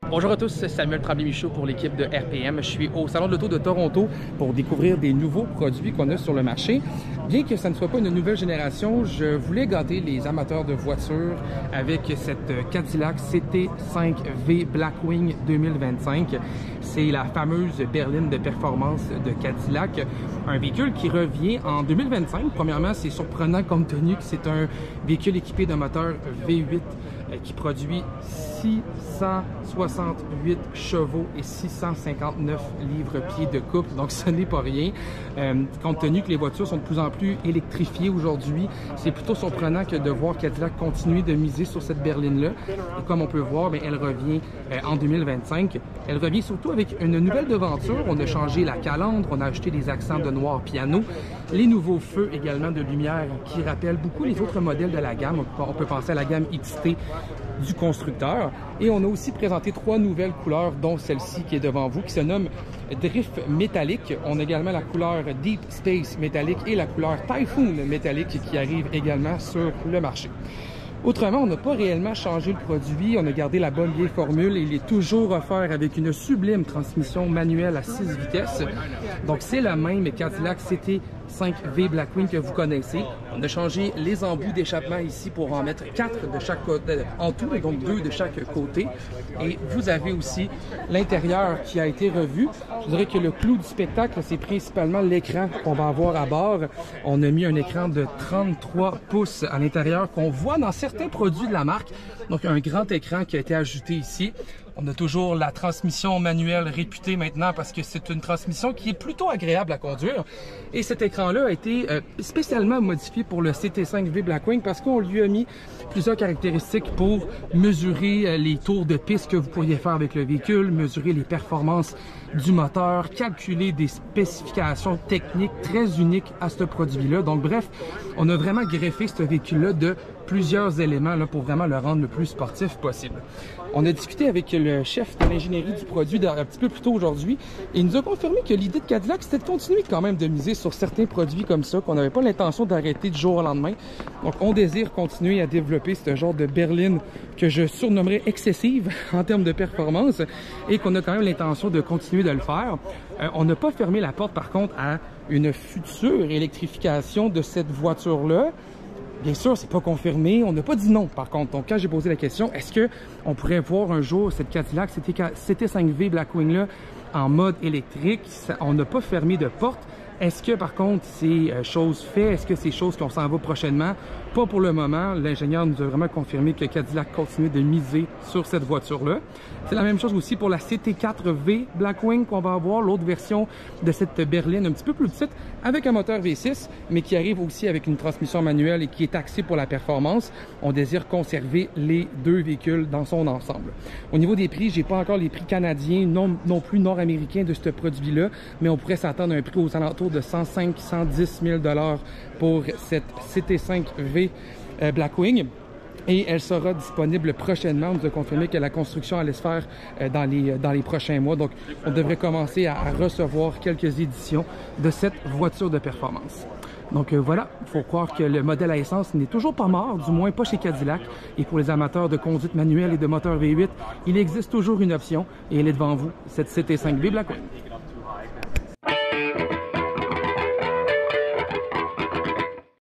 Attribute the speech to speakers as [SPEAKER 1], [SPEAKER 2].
[SPEAKER 1] Bonjour à tous, c'est Samuel Tremblay-Michaud pour l'équipe de RPM. Je suis au Salon de l'Auto de Toronto pour découvrir des nouveaux produits qu'on a sur le marché. Bien que ça ne soit pas une nouvelle génération, je voulais gâter les amateurs de voitures avec cette Cadillac CT5V Blackwing 2025. C'est la fameuse berline de performance de Cadillac. Un véhicule qui revient en 2025. Premièrement, c'est surprenant compte tenu que c'est un véhicule équipé d'un moteur V8 qui produit 668 chevaux et 659 livres-pieds de couple. Donc, ce n'est pas rien. Compte tenu que les voitures sont de plus en plus électrifiées aujourd'hui, c'est plutôt surprenant que de voir Cadillac continuer de miser sur cette berline-là. Et comme on peut voir, bien, elle revient en 2025. Elle revient surtout avec une nouvelle devanture. On a changé la calandre, on a ajouté des accents de noir piano, les nouveaux feux également de lumière qui rappellent beaucoup les autres modèles de la gamme. On peut penser à la gamme XT du constructeur. Et on a aussi présenté 3 nouvelles couleurs, dont celle-ci qui est devant vous, qui se nomme Drift métallique. On a également la couleur Deep Space métallique et la couleur Typhoon métallique qui arrive également sur le marché. Autrement, on n'a pas réellement changé le produit, on a gardé la bonne vieille formule et il est toujours offert avec une sublime transmission manuelle à 6 vitesses. Donc c'est la même Cadillac CT5V Blackwing que vous connaissez. On a changé les embouts d'échappement ici pour en mettre 4 de chaque côté, en tout, donc 2 de chaque côté. Et vous avez aussi l'intérieur qui a été revu. Je dirais que le clou du spectacle, c'est principalement l'écran qu'on va avoir à bord. On a mis un écran de 33 pouces à l'intérieur qu'on voit dans certains produits de la marque. Donc un grand écran qui a été ajouté ici. On a toujours la transmission manuelle réputée maintenant parce que c'est une transmission qui est plutôt agréable à conduire. Et cet écran-là a été spécialement modifié pour le CT5V Blackwing parce qu'on lui a mis plusieurs caractéristiques pour mesurer les tours de piste que vous pourriez faire avec le véhicule, mesurer les performances du moteur, calculer des spécifications techniques très uniques à ce produit-là. Donc bref, on a vraiment greffé ce véhicule-là de plusieurs éléments là, pour vraiment le rendre le plus sportif possible. On a discuté avec le chef de l'ingénierie du produit un petit peu plus tôt aujourd'hui et il nous a confirmé que l'idée de Cadillac, c'était de continuer quand même de miser sur certains produits comme ça, qu'on n'avait pas l'intention d'arrêter du jour au lendemain. Donc on désire continuer à développer ce genre de berline que je surnommerais excessive en termes de performance et qu'on a quand même l'intention de continuer de le faire. On n'a pas fermé la porte par contre à une future électrification de cette voiture-là. Bien sûr, c'est pas confirmé. On n'a pas dit non, par contre. Donc, quand j'ai posé la question, est-ce que on pourrait voir un jour cette Cadillac CT5V Blackwing-là en mode électrique? On n'a pas fermé de porte. Est-ce que, par contre, c'est chose faite? Est-ce que c'est chose qu'on s'en va prochainement? Pas pour le moment. L'ingénieur nous a vraiment confirmé que Cadillac continue de miser sur cette voiture-là. C'est la même chose aussi pour la CT4V Blackwing qu'on va avoir, l'autre version de cette berline un petit peu plus petite, avec un moteur V6, mais qui arrive aussi avec une transmission manuelle et qui est axée pour la performance. On désire conserver les deux véhicules dans son ensemble. Au niveau des prix, j'ai pas encore les prix canadiens, non plus nord-américains de ce produit-là, mais on pourrait s'attendre à un prix aux alentours de 105-110 000 $ pour cette CT5V Blackwing. Et elle sera disponible prochainement. On nous a confirmé que la construction allait se faire dans les prochains mois. Donc, on devrait commencer à recevoir quelques éditions de cette voiture de performance. Donc voilà, il faut croire que le modèle à essence n'est toujours pas mort, du moins pas chez Cadillac. Et pour les amateurs de conduite manuelle et de moteur V8, il existe toujours une option et elle est devant vous, cette CT5V Blackwing.